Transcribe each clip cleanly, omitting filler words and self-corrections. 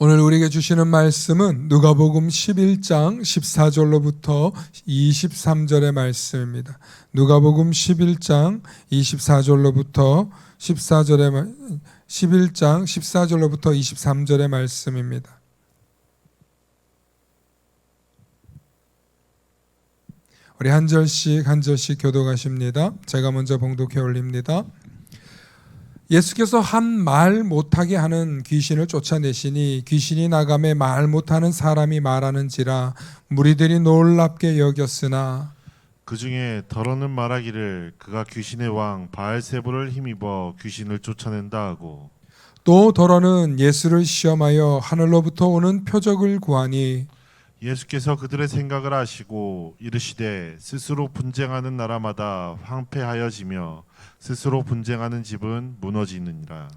오늘 우리에게 주시는 말씀은 누가복음 11장 14절로부터 23절의 말씀입니다. 누가복음 11장 24절로부터 11장 14절로부터 23절의 말씀입니다. 우리 한 절씩 교독하십니다. 제가 먼저 봉독해 올립니다. 예수께서 한 말 못하게 하는 귀신을 쫓아내시니 귀신이 나가매 말 못하는 사람이 말하는지라 무리들이 놀랍게 여겼으나 그 중에 더러는 말하기를 그가 귀신의 왕 바알세불을 힘입어 귀신을 쫓아낸다 하고, 또 더러는 예수를 시험하여 하늘로부터 오는 표적을 구하니 예수께서 그들의 생각을 아시고 이르시되 스스로 분쟁하는 나라마다 황폐하여지며 스스로 분쟁하는 집은 무너지느니라.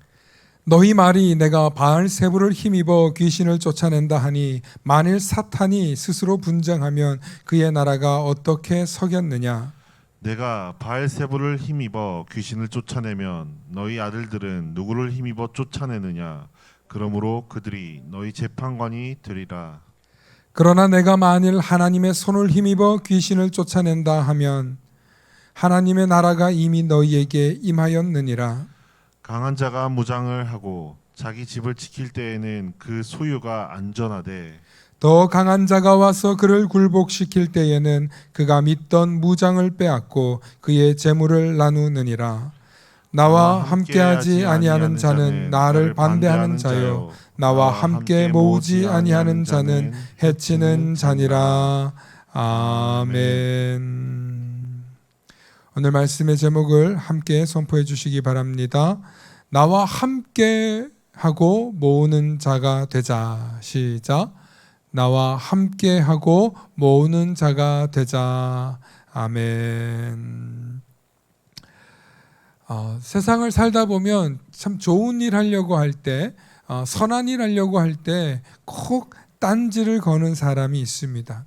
너희 말이 내가 바알세불을 힘입어 귀신을 쫓아낸다 하니 만일 사탄이 스스로 분쟁하면 그의 나라가 어떻게 서겠느냐. 내가 바알세불을 힘입어 귀신을 쫓아내면 너희 아들들은 누구를 힘입어 쫓아내느냐. 그러므로 그들이 너희 재판관이 되리라. 그러나 내가 만일 하나님의 손을 힘입어 귀신을 쫓아낸다 하면 하나님의 나라가 이미 너희에게 임하였느니라. 강한 자가 무장을 하고 자기 집을 지킬 때에는 그 소유가 안전하되, 더 강한 자가 와서 그를 굴복시킬 때에는 그가 믿던 무장을 빼앗고 그의 재물을 나누느니라. 나와 함께하지 아니하는 자는 나를 반대하는 자요, 나와 함께 모으지 아니하는 자는 해치는 자니라. 아멘. 오늘 말씀의 제목을 함께 선포해 주시기 바랍니다. 나와 함께 하고 모으는 자가 되자. 시작. 나와 함께 하고 모으는 자가 되자. 아멘. 세상을 살다 보면 참 좋은 일 하려고 할 때, 선한 일 하려고 할 때 꼭 딴지를 거는 사람이 있습니다.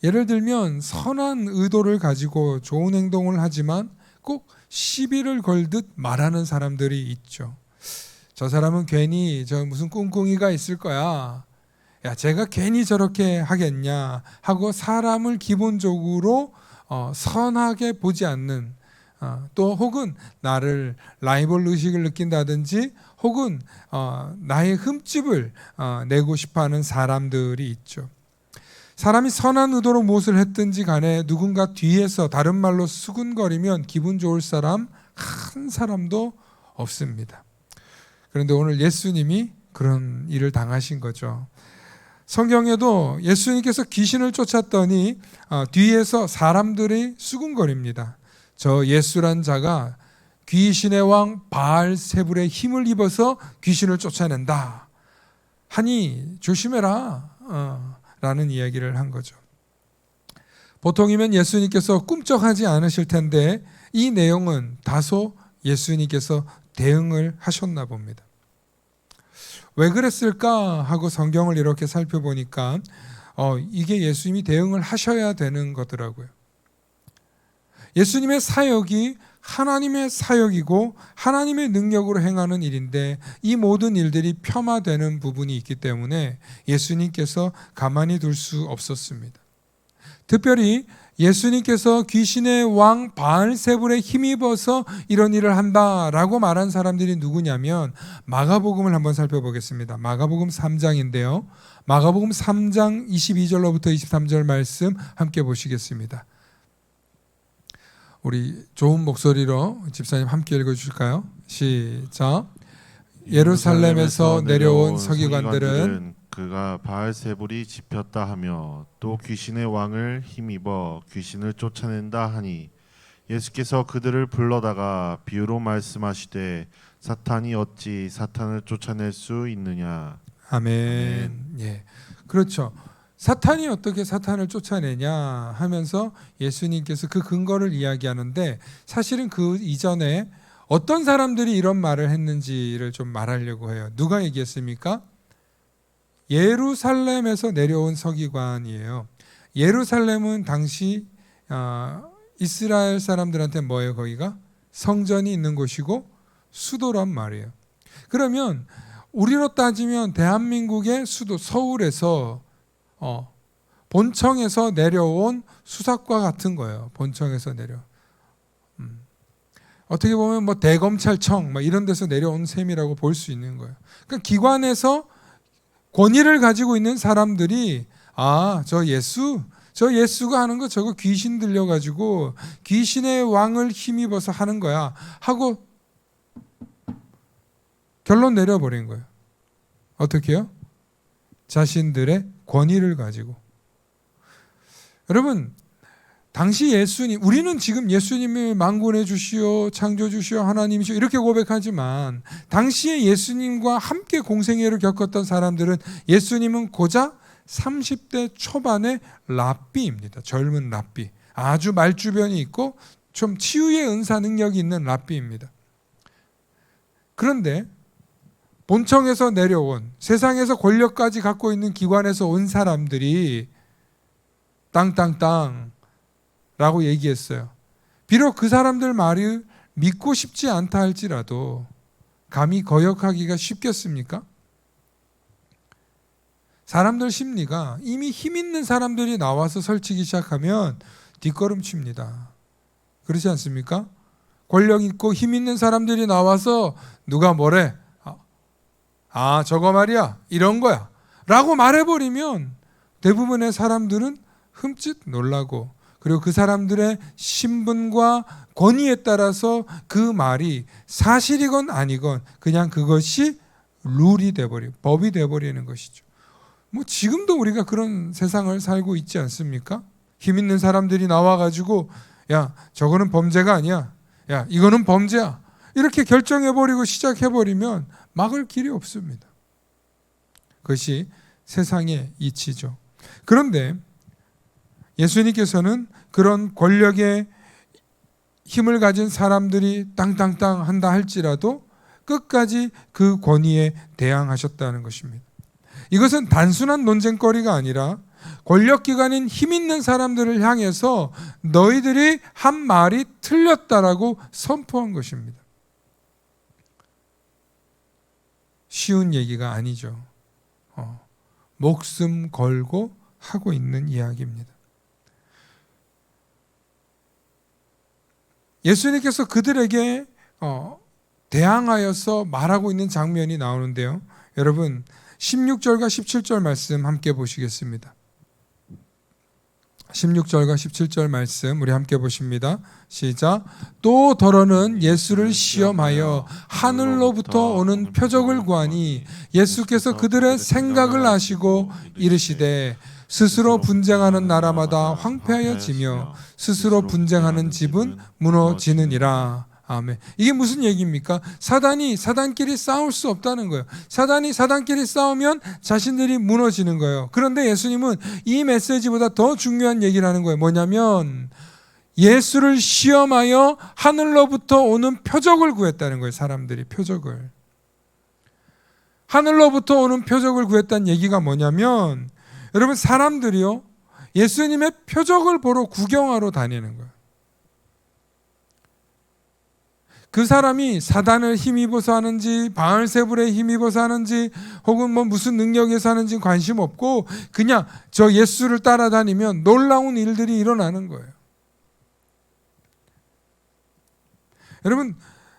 예를 들면 선한 의도를 가지고 좋은 행동을 하지만 꼭 시비를 걸듯 말하는 사람들이 있죠. 저 사람은 괜히 저 무슨 꿍꿍이가 있을 거야. 야, 제가 괜히 저렇게 하겠냐 하고 사람을 기본적으로 선하게 보지 않는, 또 혹은 나를 라이벌 의식을 느낀다든지 혹은 나의 흠집을 내고 싶어하는 사람들이 있죠. 사람이 선한 의도로 무엇을 했든지 간에 누군가 뒤에서 다른 말로 수군거리면 기분 좋을 사람 한 사람도 없습니다. 그런데 오늘 예수님이 그런 일을 당하신 거죠. 성경에도 예수님께서 귀신을 쫓았더니 뒤에서 사람들이 수군거립니다. 저 예수란 자가 귀신의 왕 바알세불의 힘을 입어서 귀신을 쫓아낸다 하니 조심해라 라는 이야기를 한 거죠. 보통이면 예수님께서 꿈쩍하지 않으실 텐데 이 내용은 다소 예수님께서 대응을 하셨나 봅니다. 왜 그랬을까 하고 성경을 이렇게 살펴보니까 이게 예수님이 대응을 하셔야 되는 거더라고요. 예수님의 사역이 하나님의 사역이고 하나님의 능력으로 행하는 일인데 이 모든 일들이 폄하되는 부분이 있기 때문에 예수님께서 가만히 둘 수 없었습니다. 특별히 예수님께서 귀신의 왕 바알세불에 힘입어서 이런 일을 한다라고 말한 사람들이 누구냐면 마가복음을 한번 살펴보겠습니다. 마가복음 3장인데요. 마가복음 3장 22절로부터 23절 말씀 함께 보시겠습니다. 우리 좋은 목소리로 집사님 함께 읽어주실까요? 시작. 예루살렘에서 내려온 서기관들은 그가 바알세불이 집혔다 하며 또 귀신의 왕을 힘입어 귀신을 쫓아낸다 하니 예수께서 그들을 불러다가 비유로 말씀하시되 사탄이 어찌 사탄을 쫓아낼 수 있느냐. 아멘. 예, 그렇죠. 사탄이 어떻게 사탄을 쫓아내냐 하면서 예수님께서 그 근거를 이야기하는데 사실은 그 이전에 어떤 사람들이 이런 말을 했는지를 좀 말하려고 해요. 누가 얘기했습니까? 예루살렘에서 내려온 서기관이에요. 예루살렘은 당시 이스라엘 사람들한테 뭐예요? 거기가 성전이 있는 곳이고 수도란 말이에요. 그러면 우리로 따지면 대한민국의 수도 서울에서 본청에서 내려온 수사과 같은 거예요. 본청에서 내려. 어떻게 보면 뭐 대검찰청 이런 데서 내려온 셈이라고 볼 수 있는 거예요. 그러니까 기관에서 권위를 가지고 있는 사람들이 저 예수가 하는 거 저거 귀신 들려가지고 귀신의 왕을 힘입어서 하는 거야 하고 결론 내려버린 거예요. 어떻게 해요? 자신들의 권위를 가지고. 여러분, 당시 예수님, 우리는 지금 예수님을 만군해 주시오, 창조 주시오, 하나님이시오 이렇게 고백하지만 당시에 예수님과 함께 공생애를 겪었던 사람들은 예수님은 고작 30대 초반의 랍비입니다. 젊은 랍비. 아주 말주변이 있고 좀 치유의 은사 능력이 있는 랍비입니다. 그런데 본청에서 내려온 세상에서 권력까지 갖고 있는 기관에서 온 사람들이 땅땅땅 라고 얘기했어요. 비록 그 사람들 말을 믿고 싶지 않다 할지라도 감히 거역하기가 쉽겠습니까? 사람들 심리가 이미 힘 있는 사람들이 나와서 설치기 시작하면 뒷걸음칩니다. 그렇지 않습니까? 권력 있고 힘 있는 사람들이 나와서 누가 뭐래? 저거 말이야. 이런 거야. 라고 말해버리면 대부분의 사람들은 흠칫 놀라고 그리고 그 사람들의 신분과 권위에 따라서 그 말이 사실이건 아니건 그냥 그것이 룰이 돼버리고 법이 돼버리는 것이죠. 뭐 지금도 우리가 그런 세상을 살고 있지 않습니까? 힘 있는 사람들이 나와가지고 야 저거는 범죄가 아니야. 야 이거는 범죄야. 이렇게 결정해버리고 시작해버리면 막을 길이 없습니다. 그것이 세상의 이치죠. 그런데 예수님께서는 그런 권력의 힘을 가진 사람들이 땅땅땅 한다 할지라도 끝까지 그 권위에 대항하셨다는 것입니다. 이것은 단순한 논쟁거리가 아니라 권력기관인 힘 있는 사람들을 향해서 너희들이 한 말이 틀렸다라고 선포한 것입니다. 쉬운 얘기가 아니죠. 목숨 걸고 하고 있는 이야기입니다. 예수님께서 그들에게 대항하여서 말하고 있는 장면이 나오는데요. 여러분 16절과 17절 말씀 함께 보시겠습니다. 16절과 17절 말씀 우리 함께 보십니다. 시작. 또 더러는 예수를 시험하여 하늘로부터 오는 표적을 구하니 예수께서 그들의 생각을 아시고 이르시되 스스로 분쟁하는 나라마다 황폐하여지며 스스로 분쟁하는 집은 무너지느니라. 아멘. 이게 무슨 얘기입니까? 사단끼리 싸울 수 없다는 거예요. 사단끼리 싸우면 자신들이 무너지는 거예요. 그런데 예수님은 이 메시지보다 더 중요한 얘기를 하는 거예요. 뭐냐면 예수를 시험하여 하늘로부터 오는 표적을 구했다는 거예요. 사람들이 표적을. 하늘로부터 오는 표적을 구했다는 얘기가 뭐냐면 여러분 사람들이요 예수님의 표적을 보러 구경하러 다니는 거예요. 그 사람이 사단을 힘입어서 하는지 바알세불에 힘입어서 하는지 혹은 뭐 무슨 능력에서 하는지 관심 없고 그냥 저 예수를 따라다니면 놀라운 일들이 일어나는 거예요. 여러분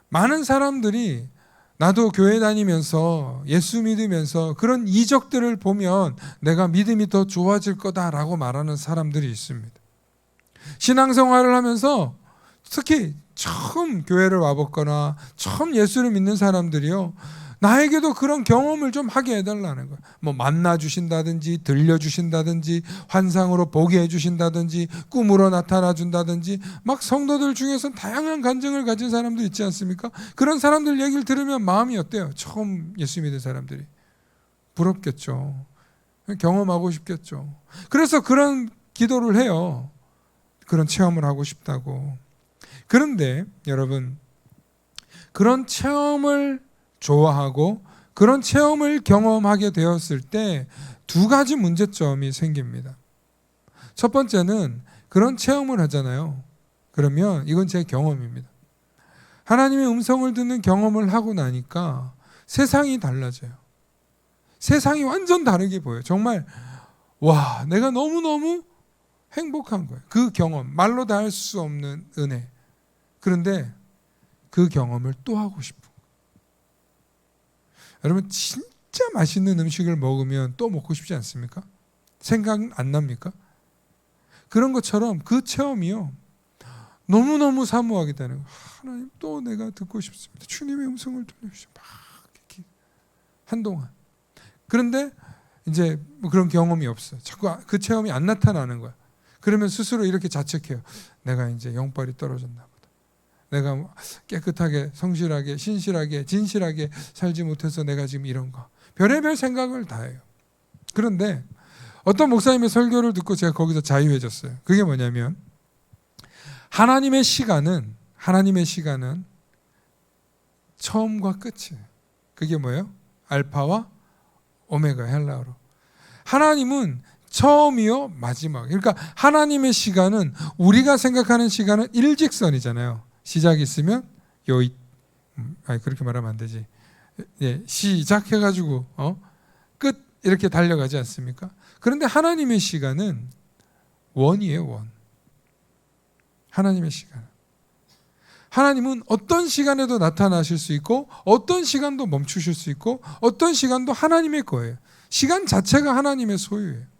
많은 사람들이 나도 교회 다니면서 예수 믿으면서 그런 이적들을 보면 내가 믿음이 더 좋아질 거다라고 말하는 사람들이 있습니다. 신앙생활을 하면서 특히 처음 교회를 와봤거나 처음 예수를 믿는 사람들이요 나에게도 그런 경험을 좀 하게 해달라는 거예요. 뭐 만나주신다든지 들려주신다든지 환상으로 보게 해주신다든지 꿈으로 나타나준다든지 막 성도들 중에서는 다양한 간증을 가진 사람들 있지 않습니까? 그런 사람들 얘기를 들으면 마음이 어때요? 처음 예수 믿은 사람들이 부럽겠죠. 경험하고 싶겠죠. 그래서 그런 기도를 해요. 그런 체험을 하고 싶다고. 그런데 여러분 그런 체험을 좋아하고 그런 체험을 경험하게 되었을 때 두 가지 문제점이 생깁니다. 첫 번째는 그런 체험을 하잖아요. 그러면 이건 제 경험입니다. 하나님의 음성을 듣는 경험을 하고 나니까 세상이 달라져요. 세상이 완전 다르게 보여요. 정말 와, 내가 너무너무 행복한 거예요. 그 경험, 말로 다 할 수 없는 은혜. 그런데 그 경험을 또 하고 싶은 거예요. 여러분 진짜 맛있는 음식을 먹으면 또 먹고 싶지 않습니까? 생각 안 납니까? 그런 것처럼 그 체험이요, 너무너무 사모하게 되는 거예요. 하나님, 또 내가 듣고 싶습니다. 주님의 음성을 들려주시고 막 이렇게 한동안. 그런데 이제 뭐 그런 경험이 없어요. 자꾸 그 체험이 안 나타나는 거야. 그러면 스스로 이렇게 자책해요. 내가 이제 영빨이 떨어졌나 보다. 내가 깨끗하게, 성실하게, 신실하게, 진실하게 살지 못해서 내가 지금 이런 거. 별의별 생각을 다 해요. 그런데 어떤 목사님의 설교를 듣고 제가 거기서 자유해졌어요. 그게 뭐냐면, 하나님의 시간은 처음과 끝이에요. 그게 뭐예요? 알파와 오메가, 헬라어로. 하나님은 처음이요 마지막. 그러니까 하나님의 시간은, 우리가 생각하는 시간은 일직선이잖아요. 시작 있으면 요이, 그렇게 말하면 안 되지. 예, 시작해가지고 끝 이렇게 달려가지 않습니까? 그런데 하나님의 시간은 원이에요, 원. 하나님의 시간. 하나님은 어떤 시간에도 나타나실 수 있고 어떤 시간도 멈추실 수 있고 어떤 시간도 하나님의 거예요. 시간 자체가 하나님의 소유예요.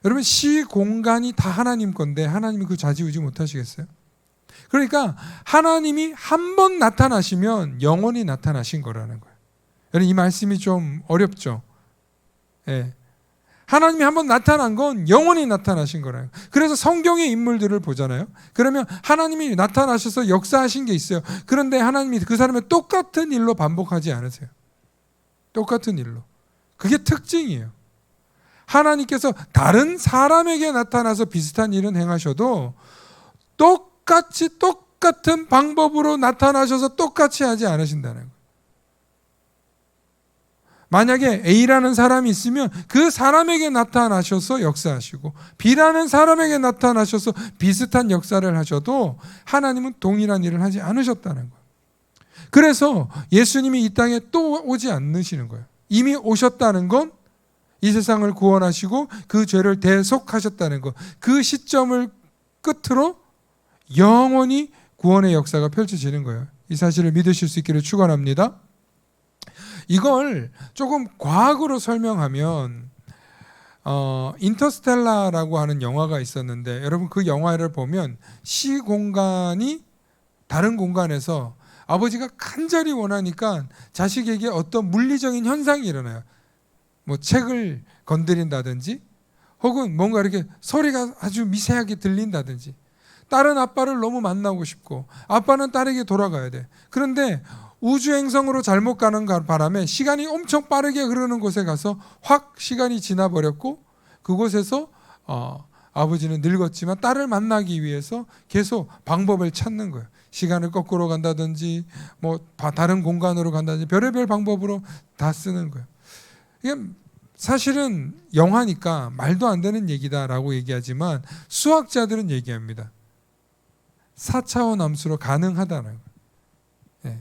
여러분, 시 공간이 다 하나님 건데 하나님이 그 좌지우지 못하시겠어요? 그러니까 하나님이 한 번 나타나시면 영원히 나타나신 거라는 거예요. 여러분, 이 말씀이 좀 어렵죠? 예. 하나님이 한번 나타난 건 영원히 나타나신 거라요. 그래서 성경의 인물들을 보잖아요. 그러면 하나님이 나타나셔서 역사하신 게 있어요. 그런데 하나님이 그 사람의 똑같은 일로 반복하지 않으세요. 똑같은 일로. 그게 특징이에요. 하나님께서 다른 사람에게 나타나서 비슷한 일은 행하셔도 똑같은 방법으로 나타나셔서 똑같이 하지 않으신다는 거예요. 만약에 A라는 사람이 있으면 그 사람에게 나타나셔서 역사하시고 B라는 사람에게 나타나셔서 비슷한 역사를 하셔도 하나님은 동일한 일을 하지 않으셨다는 거예요. 그래서 예수님이 이 땅에 또 오지 않으시는 거예요. 이미 오셨다는 건 이 세상을 구원하시고 그 죄를 대속하셨다는 것, 그 시점을 끝으로 영원히 구원의 역사가 펼쳐지는 거예요. 이 사실을 믿으실 수 있기를 축원합니다. 이걸 조금 과학으로 설명하면 인터스텔라라고 하는 영화가 있었는데, 여러분 그 영화를 보면 시공간이 다른 공간에서 아버지가 간절히 원하니까 자식에게 어떤 물리적인 현상이 일어나요. 뭐 책을 건드린다든지 혹은 뭔가 이렇게 소리가 아주 미세하게 들린다든지, 딸은 아빠를 너무 만나고 싶고 아빠는 딸에게 돌아가야 돼. 그런데 우주행성으로 잘못 가는 바람에 시간이 엄청 빠르게 흐르는 곳에 가서 확 시간이 지나버렸고, 그곳에서 아버지는 늙었지만 딸을 만나기 위해서 계속 방법을 찾는 거예요. 시간을 거꾸로 간다든지 뭐 다른 공간으로 간다든지 별의별 방법으로 다 쓰는 거예요. 이게 사실은 영화니까 말도 안 되는 얘기다라고 얘기하지만 수학자들은 얘기합니다. 4차원 함수로 가능하다는 거예요. 네.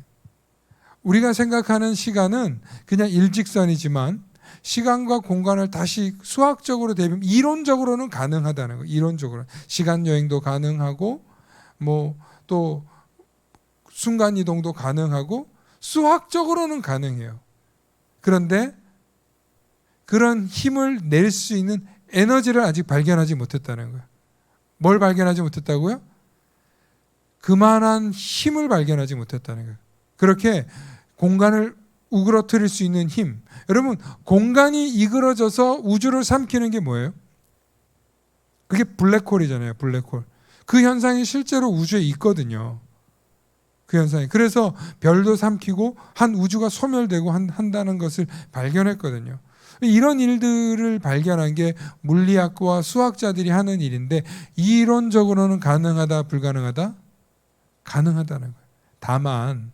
우리가 생각하는 시간은 그냥 일직선이지만 시간과 공간을 다시 수학적으로 대비하면 이론적으로는 가능하다는 거예요. 이론적으로 시간 여행도 가능하고 뭐 또 순간 이동도 가능하고 수학적으로는 가능해요. 그런데 그런 힘을 낼 수 있는 에너지를 아직 발견하지 못했다는 거예요. 뭘 발견하지 못했다고요? 그만한 힘을 발견하지 못했다는 거예요. 그렇게 공간을 우그러뜨릴 수 있는 힘. 여러분, 공간이 이그러져서 우주를 삼키는 게 뭐예요? 그게 블랙홀이잖아요. 블랙홀. 그 현상이 실제로 우주에 있거든요. 그 현상이. 그래서 별도 삼키고 한 우주가 소멸되고 한다는 것을 발견했거든요. 이런 일들을 발견한 게 물리학과 수학자들이 하는 일인데, 이론적으로는 가능하다, 불가능하다? 가능하다는 거예요. 다만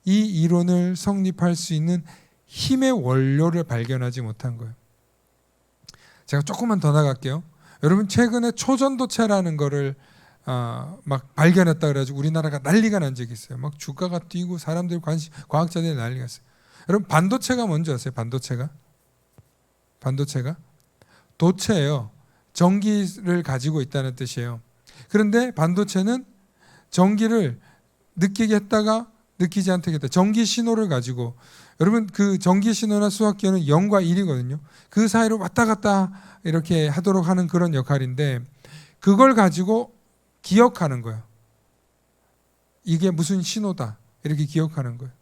이 이론을 성립할 수 있는 힘의 원료를 발견하지 못한 거예요. 제가 조금만 더 나갈게요. 여러분, 최근에 초전도체라는 거를 막 발견했다 그래가지고 우리나라가 난리가 난 적이 있어요. 막 주가가 뛰고 사람들 과학자들이 난리가 있어요. 여러분 반도체가 뭔지 아세요? 반도체가 도체예요. 전기를 가지고 있다는 뜻이에요. 그런데 반도체는 전기를 느끼게 했다가 느끼지 않게 했다. 전기 신호를 가지고, 여러분 그 전기 신호나 수학기호는 0과 1이거든요. 그 사이로 왔다 갔다 이렇게 하도록 하는 그런 역할인데, 그걸 가지고 기억하는 거예요. 이게 무슨 신호다 이렇게 기억하는 거예요.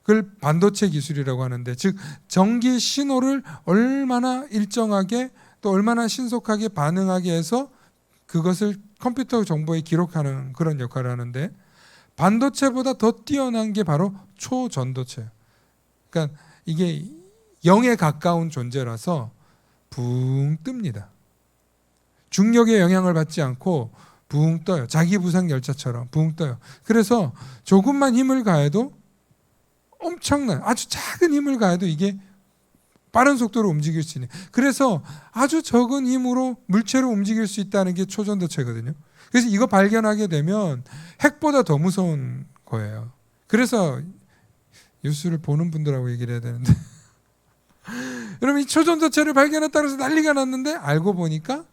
그걸 반도체 기술이라고 하는데, 즉 전기 신호를 얼마나 일정하게 또 얼마나 신속하게 반응하게 해서 그것을 컴퓨터 정보에 기록하는 그런 역할을 하는데, 반도체보다 더 뛰어난 게 바로 초전도체예요. 그러니까 이게 0에 가까운 존재라서 붕 뜹니다. 중력의 영향을 받지 않고 붕 떠요. 자기 부상 열차처럼 붕 떠요. 그래서 조금만 힘을 가해도, 엄청난 아주 작은 힘을 가해도 이게 빠른 속도로 움직일 수 있는, 그래서 아주 적은 힘으로 물체를 움직일 수 있다는 게 초전도체거든요. 그래서 이거 발견하게 되면 핵보다 더 무서운 거예요. 그래서 뉴스를 보는 분들하고 얘기를 해야 되는데 여러분, 이 초전도체를 발견했다고 해서 난리가 났는데, 알고 보니까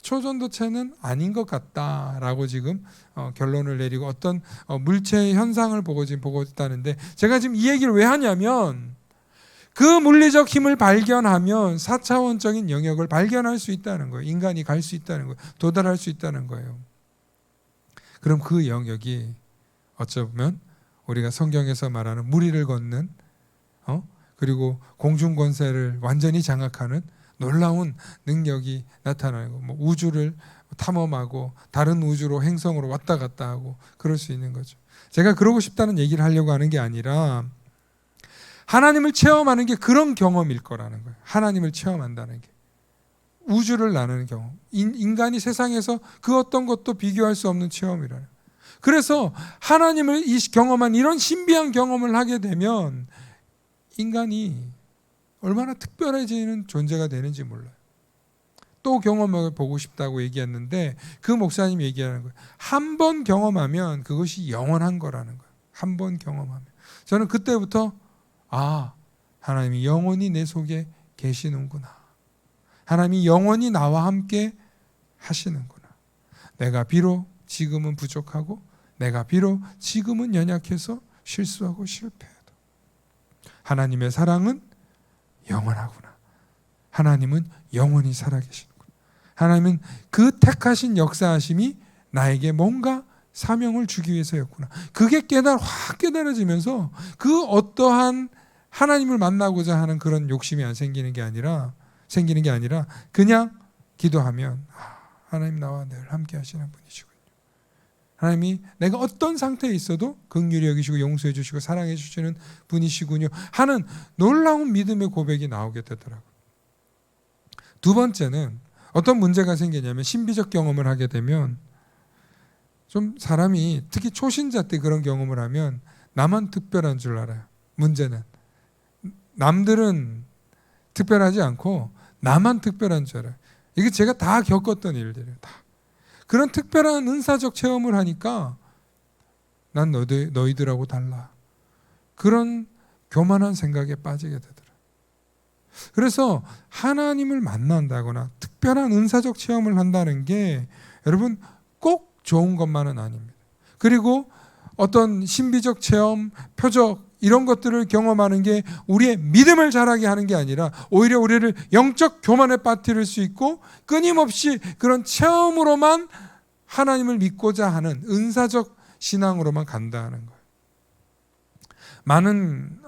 초전도체는 아닌 것 같다라고 지금 결론을 내리고 어떤 물체의 현상을 보고 지금 보고 있다는데, 제가 지금 이 얘기를 왜 하냐면, 그 물리적 힘을 발견하면 4차원적인 영역을 발견할 수 있다는 거예요. 인간이 갈 수 있다는 거예요. 도달할 수 있다는 거예요. 그럼 그 영역이 어쩌면 우리가 성경에서 말하는 무리를 걷는, 그리고 공중 권세를 완전히 장악하는 놀라운 능력이 나타나고, 뭐 우주를 탐험하고 다른 우주로 행성으로 왔다 갔다 하고 그럴 수 있는 거죠. 제가 그러고 싶다는 얘기를 하려고 하는 게 아니라, 하나님을 체험하는 게 그런 경험일 거라는 거예요. 하나님을 체험한다는 게 우주를 나누는 경험, 인간이 세상에서 그 어떤 것도 비교할 수 없는 체험이라는 거예요. 그래서 하나님을 경험한 이런 신비한 경험을 하게 되면 인간이 얼마나 특별해지는 존재가 되는지 몰라요. 또 경험을 보고 싶다고 얘기했는데, 그 목사님이 얘기하는 거예요. 한 번 경험하면 그것이 영원한 거라는 거예요. 한 번 경험하면. 저는 그때부터 하나님이 영원히 내 속에 계시는구나. 하나님이 영원히 나와 함께 하시는구나. 내가 비록 지금은 부족하고, 내가 비록 지금은 연약해서 실수하고 실패해도 하나님의 사랑은 영원하구나. 하나님은 영원히 살아계시는구나. 하나님은 그 택하신 역사하심이 나에게 뭔가 사명을 주기 위해서였구나. 그게 확 깨달아지면서 그 어떠한 하나님을 만나고자 하는 그런 욕심이 안 생기는 게 아니라 그냥 기도하면 하나님 나와 늘 함께 하시는 분이시군요. 하나님이 내가 어떤 상태에 있어도 긍휼히 여기시고 용서해 주시고 사랑해 주시는 분이시군요 하는 놀라운 믿음의 고백이 나오게 되더라고요. 두 번째는 어떤 문제가 생기냐면, 신비적 경험을 하게 되면 좀 사람이, 특히 초신자 때 그런 경험을 하면 나만 특별한 줄 알아요. 문제는 남들은 특별하지 않고 나만 특별한 줄 알아요. 이게 제가 다 겪었던 일들이에요. 다. 그런 특별한 은사적 체험을 하니까 난 너희들하고 달라. 그런 교만한 생각에 빠지게 되더라고요. 그래서 하나님을 만난다거나 특별한 은사적 체험을 한다는 게 여러분 꼭 좋은 것만은 아닙니다. 그리고 어떤 신비적 체험, 표적 이런 것들을 경험하는 게 우리의 믿음을 자라게 하는 게 아니라 오히려 우리를 영적 교만에 빠뜨릴 수 있고, 끊임없이 그런 체험으로만 하나님을 믿고자 하는 은사적 신앙으로만 간다는 거예요. 많은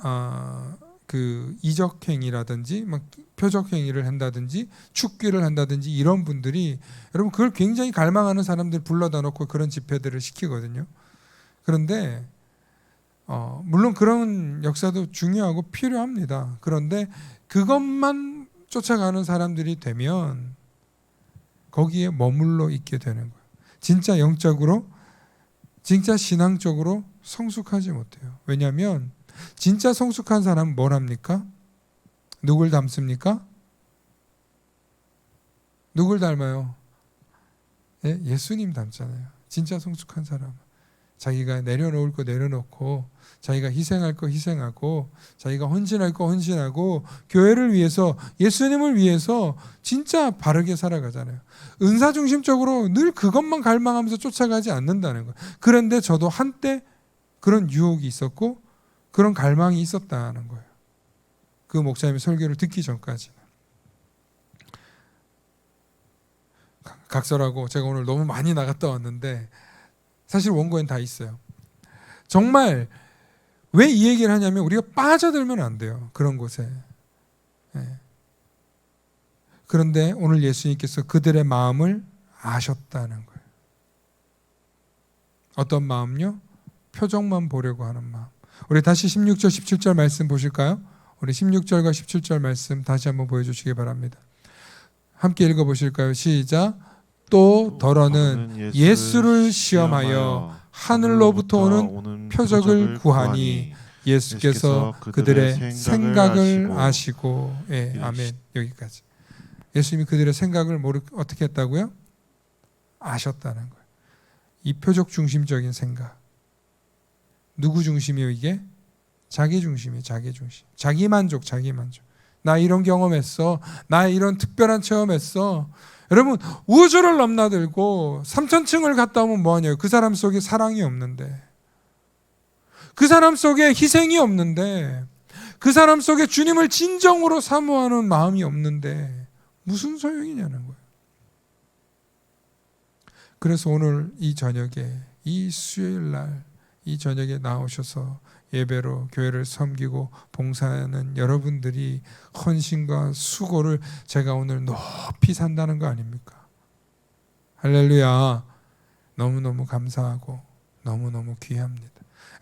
그 이적 행위라든지 막 표적 행위를 한다든지 축기를 한다든지 이런 분들이, 여러분 그걸 굉장히 갈망하는 사람들 불러다 놓고 그런 집회들을 시키거든요. 그런데 물론 그런 역사도 중요하고 필요합니다. 그런데 그것만 쫓아가는 사람들이 되면 거기에 머물러 있게 되는 거예요. 진짜 영적으로, 진짜 신앙적으로 성숙하지 못해요. 왜냐하면 진짜 성숙한 사람은 뭘 합니까? 누굴 닮습니까? 누굴 닮아요? 예수님 닮잖아요. 진짜 성숙한 사람은 자기가 내려놓을 거 내려놓고 자기가 희생할 거 희생하고 자기가 헌신할 거 헌신하고 교회를 위해서 예수님을 위해서 진짜 바르게 살아가잖아요. 은사 중심적으로 늘 그것만 갈망하면서 쫓아가지 않는다는 거예요. 그런데 저도 한때 그런 유혹이 있었고 그런 갈망이 있었다는 거예요. 그 목사님의 설교를 듣기 전까지는. 각설하고 제가 오늘 너무 많이 나갔다 왔는데 사실 원고엔 다 있어요. 정말 왜 이 얘기를 하냐면 우리가 빠져들면 안 돼요. 그런 곳에. 그런데 오늘 예수님께서 그들의 마음을 아셨다는 거예요. 어떤 마음요? 표정만 보려고 하는 마음. 우리 다시 16절 17절 말씀 보실까요? 우리 16절과 17절 말씀 다시 한번 보여주시기 바랍니다. 함께 읽어보실까요? 시작. 또 더러는 예수를 시험하여 하늘로부터 오는 표적을 구하니 예수께서 그들의 생각을 아시고. 아멘. 여기까지. 예수님이 그들의 생각을 어떻게 했다고요? 아셨다는 거예요. 이 표적 중심적인 생각. 누구 중심이에요 이게? 자기 중심이에요. 자기 중심. 자기 만족. 나 이런 경험했어. 나 이런 특별한 체험했어. 여러분 우주를 넘나들고 3000층을 갔다 오면 뭐하냐고. 그 사람 속에 사랑이 없는데, 그 사람 속에 희생이 없는데, 그 사람 속에 주님을 진정으로 사모하는 마음이 없는데 무슨 소용이냐는 거예요. 그래서 오늘 이 저녁에, 이 수요일날 이 저녁에 나오셔서 예배로 교회를 섬기고 봉사하는 여러분들이 헌신과 수고를 제가 오늘 높이 산다는 거 아닙니까? 할렐루야. 너무너무 감사하고 너무너무 귀합니다.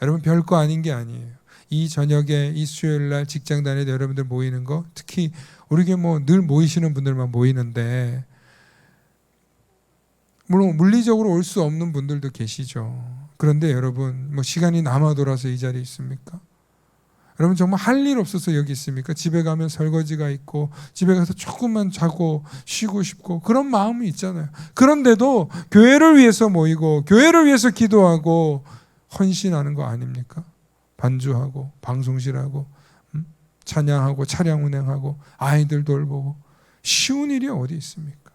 여러분 별거 아닌 게 아니에요. 이 저녁에 이 수요일날 직장 다니는 여러분들 모이는 거, 특히 우리 교회 늘 모이시는 분들만 모이는데 물론 물리적으로 올 수 없는 분들도 계시죠. 그런데 여러분 시간이 남아 돌아서 이 자리에 있습니까? 여러분 정말 할 일 없어서 여기 있습니까? 집에 가면 설거지가 있고 집에 가서 조금만 자고 쉬고 싶고 그런 마음이 있잖아요. 그런데도 교회를 위해서 모이고 교회를 위해서 기도하고 헌신하는 거 아닙니까? 반주하고 방송실하고 찬양하고 차량 운행하고 아이들 돌보고 쉬운 일이 어디 있습니까?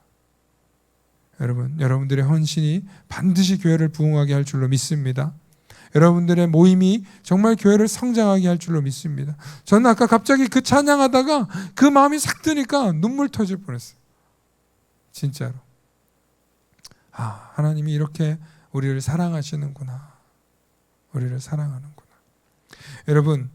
여러분들의 헌신이 반드시 교회를 부흥하게 할 줄로 믿습니다. 여러분들의 모임이 정말 교회를 성장하게 할 줄로 믿습니다. 저는 아까 갑자기 그 찬양하다가 그 마음이 싹 드니까 눈물 터질 뻔했어요. 진짜로. 하나님이 이렇게 우리를 사랑하시는구나. 우리를 사랑하는구나. 여러분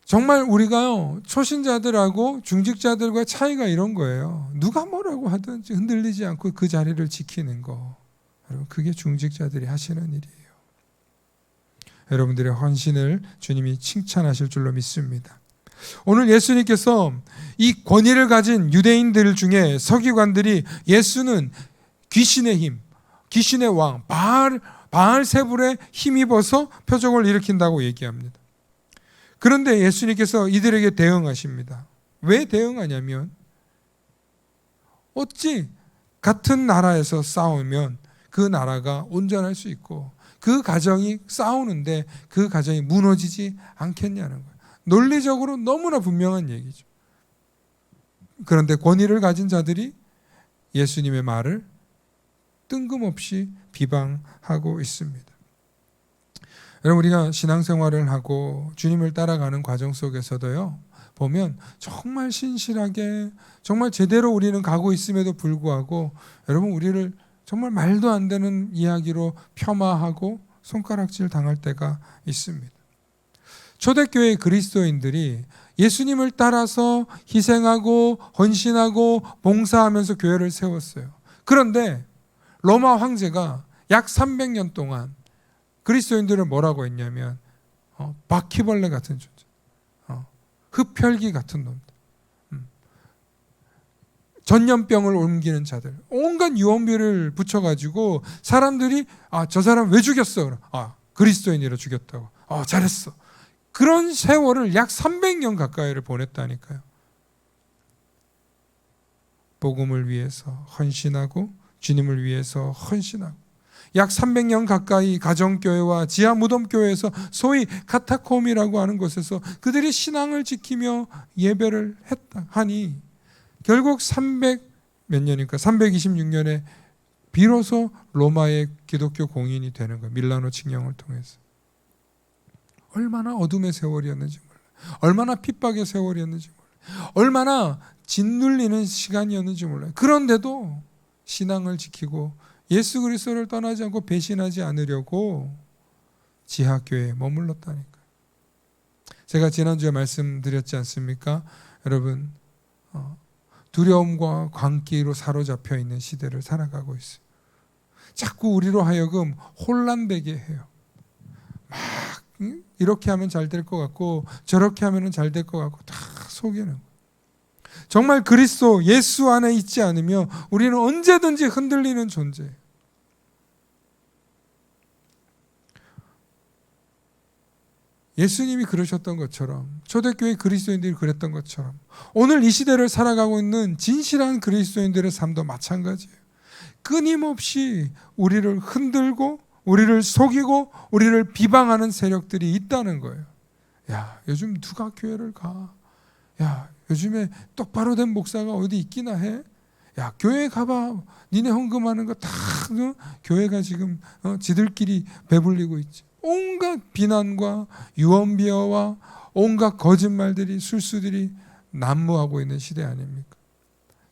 정말 우리가요 초신자들하고 중직자들과 차이가 이런 거예요. 누가 뭐라고 하든지 흔들리지 않고 그 자리를 지키는 거. 여러분 그게 중직자들이 하시는 일이에요. 여러분들의 헌신을 주님이 칭찬하실 줄로 믿습니다. 오늘 예수님께서 이 권위를 가진 유대인들 중에 서기관들이 예수는 귀신의 힘, 귀신의 왕 바알세불에 힘입어서 표적을 일으킨다고 얘기합니다. 그런데 예수님께서 이들에게 대응하십니다. 왜 대응하냐면 어찌 같은 나라에서 싸우면 그 나라가 온전할 수 있고 그 가정이 싸우는데 그 가정이 무너지지 않겠냐는 거예요. 논리적으로 너무나 분명한 얘기죠. 그런데 권위를 가진 자들이 예수님의 말을 뜬금없이 비방하고 있습니다. 여러분 우리가 신앙생활을 하고 주님을 따라가는 과정 속에서도요 보면 정말 신실하게 정말 제대로 우리는 가고 있음에도 불구하고 여러분 우리를 정말 말도 안 되는 이야기로 폄하하고 손가락질 당할 때가 있습니다. 초대교회 그리스도인들이 예수님을 따라서 희생하고 헌신하고 봉사하면서 교회를 세웠어요. 그런데 로마 황제가 약 300년 동안 그리스도인들을 뭐라고 했냐면 바퀴벌레 같은 존재, 흡혈귀 같은 놈들, 전염병을 옮기는 자들, 온갖 유언비를 붙여가지고 사람들이 저 사람 왜 죽였어? 그리스도인이라 죽였다고. 잘했어. 그런 세월을 약 300년 가까이를 보냈다니까요. 복음을 위해서 헌신하고 주님을 위해서 헌신하고 약 300년 가까이 가정교회와 지하 무덤교회에서 소위 카타콤이라고 하는 곳에서 그들이 신앙을 지키며 예배를 했다 하니 결국 326년에 비로소 로마의 기독교 공인이 되는 거예요. 밀라노 칙령을 통해서. 얼마나 어둠의 세월이었는지 몰라요. 얼마나 핍박의 세월이었는지 몰라요. 얼마나 짓눌리는 시간이었는지 몰라요. 그런데도 신앙을 지키고 예수 그리스도를 떠나지 않고 배신하지 않으려고 지하교회에 머물렀다니까요. 제가 지난주에 말씀드렸지 않습니까? 여러분, 두려움과 광기로 사로잡혀 있는 시대를 살아가고 있어요. 자꾸 우리로 하여금 혼란되게 해요. 막 이렇게 하면 잘 될 것 같고 저렇게 하면 잘 될 것 같고 다 속이는 거예요. 정말 그리스도 예수 안에 있지 않으면 우리는 언제든지 흔들리는 존재예요. 예수님이 그러셨던 것처럼, 초대교회 그리스도인들이 그랬던 것처럼 오늘 이 시대를 살아가고 있는 진실한 그리스도인들의 삶도 마찬가지예요. 끊임없이 우리를 흔들고 우리를 속이고 우리를 비방하는 세력들이 있다는 거예요. 야, 요즘 누가 교회를 가? 야, 요즘에 똑바로 된 목사가 어디 있기나 해? 야, 교회 가봐. 니네 헌금하는 거 다 교회가 지금 지들끼리 배불리고 있지. 온갖 비난과 유언비어와 온갖 거짓말들이, 술수들이 난무하고 있는 시대 아닙니까?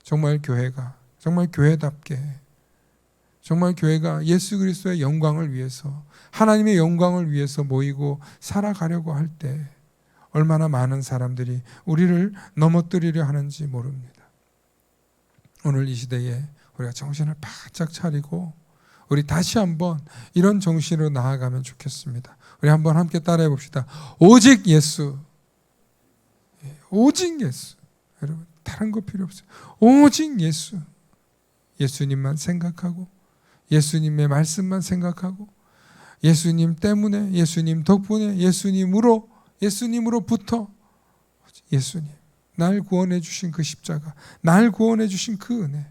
정말 교회가, 정말 교회답게, 정말 교회가 예수 그리스도의 영광을 위해서, 하나님의 영광을 위해서 모이고 살아가려고 할 때 얼마나 많은 사람들이 우리를 넘어뜨리려 하는지 모릅니다. 오늘 이 시대에 우리가 정신을 바짝 차리고 우리 다시 한번 이런 정신으로 나아가면 좋겠습니다. 우리 한번 함께 따라해 봅시다. 오직 예수. 오직 예수. 여러분, 다른 거 필요 없어요. 오직 예수. 예수님만 생각하고 예수님의 말씀만 생각하고 예수님 때문에, 예수님 덕분에, 예수님으로부터 예수님, 날 구원해 주신 그 십자가, 날 구원해 주신 그 은혜,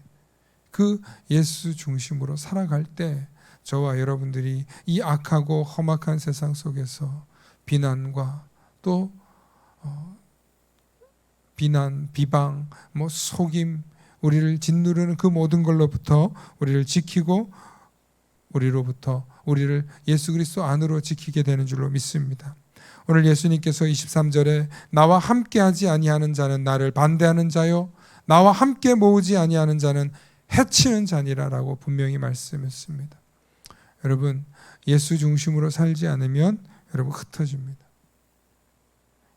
그 예수 중심으로 살아갈 때 저와 여러분들이 이 악하고 험악한 세상 속에서 비난과 또 비난, 비방, 속임, 우리를 짓누르는 그 모든 걸로부터 우리를 지키고 우리를 예수 그리스도 안으로 지키게 되는 줄로 믿습니다. 오늘 예수님께서 23절에 나와 함께하지 아니하는 자는 나를 반대하는 자요, 나와 함께 모으지 아니하는 자는 해치는 자니라라고 분명히 말씀했습니다. 여러분, 예수 중심으로 살지 않으면 여러분 흩어집니다.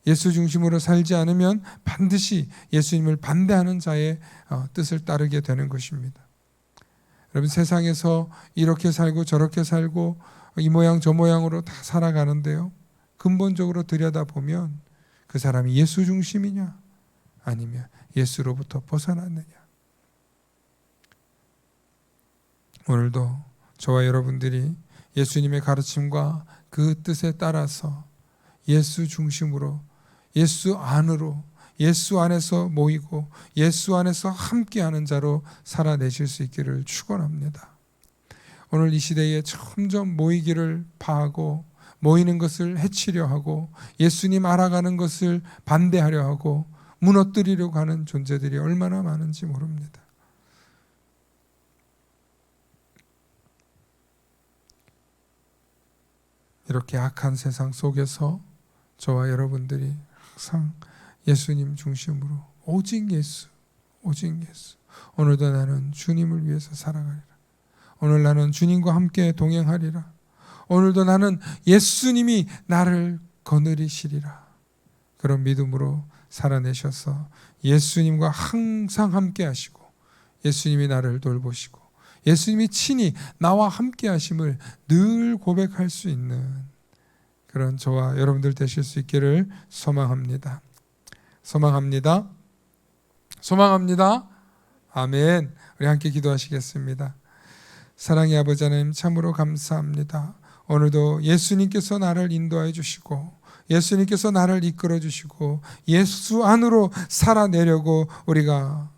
예수 중심으로 살지 않으면 반드시 예수님을 반대하는 자의 뜻을 따르게 되는 것입니다. 여러분, 세상에서 이렇게 살고 저렇게 살고 이 모양 저 모양으로 다 살아가는데요, 근본적으로 들여다보면 그 사람이 예수 중심이냐 아니면 예수로부터 벗어났느냐. 오늘도 저와 여러분들이 예수님의 가르침과 그 뜻에 따라서 예수 중심으로, 예수 안으로, 예수 안에서 모이고 예수 안에서 함께하는 자로 살아내실 수 있기를 축원합니다. 오늘 이 시대에 점점 모이기를 파하고 모이는 것을 해치려 하고 예수님 알아가는 것을 반대하려 하고 무너뜨리려고 하는 존재들이 얼마나 많은지 모릅니다. 이렇게 악한 세상 속에서 저와 여러분들이 항상 예수님 중심으로 오직 예수, 오직 예수. 오늘도 나는 주님을 위해서 살아가리라. 오늘 나는 주님과 함께 동행하리라. 오늘도 나는 예수님이 나를 거느리시리라. 그런 믿음으로 살아내셔서 예수님과 항상 함께 하시고 예수님이 나를 돌보시고 예수님이 친히 나와 함께 하심을 늘 고백할 수 있는 그런 저와 여러분들 되실 수 있기를 소망합니다. 소망합니다. 소망합니다. 아멘. 우리 함께 기도하시겠습니다. 사랑의 아버지 하나님, 참으로 감사합니다. 오늘도 예수님께서 나를 인도해 주시고 예수님께서 나를 이끌어 주시고 예수 안으로 살아내려고 우리가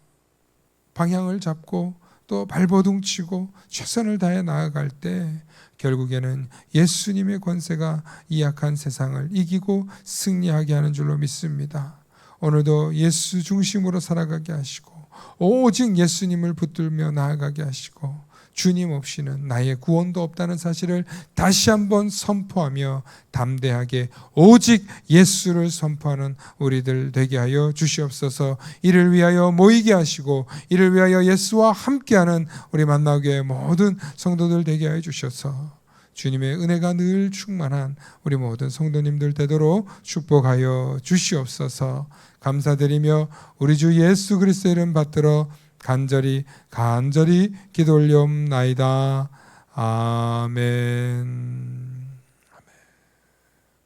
방향을 잡고 또 발버둥치고 최선을 다해 나아갈 때 결국에는 예수님의 권세가 이 약한 세상을 이기고 승리하게 하는 줄로 믿습니다. 오늘도 예수 중심으로 살아가게 하시고 오직 예수님을 붙들며 나아가게 하시고 주님 없이는 나의 구원도 없다는 사실을 다시 한번 선포하며 담대하게 오직 예수를 선포하는 우리들 되게 하여 주시옵소서. 이를 위하여 모이게 하시고 이를 위하여 예수와 함께하는 우리 만나교회 모든 성도들 되게 하여 주셔서 주님의 은혜가 늘 충만한 우리 모든 성도님들 되도록 축복하여 주시옵소서. 감사드리며 우리 주 예수 그리스도의 이름 받들어 간절히 기도 올리옵나이다. 아멘.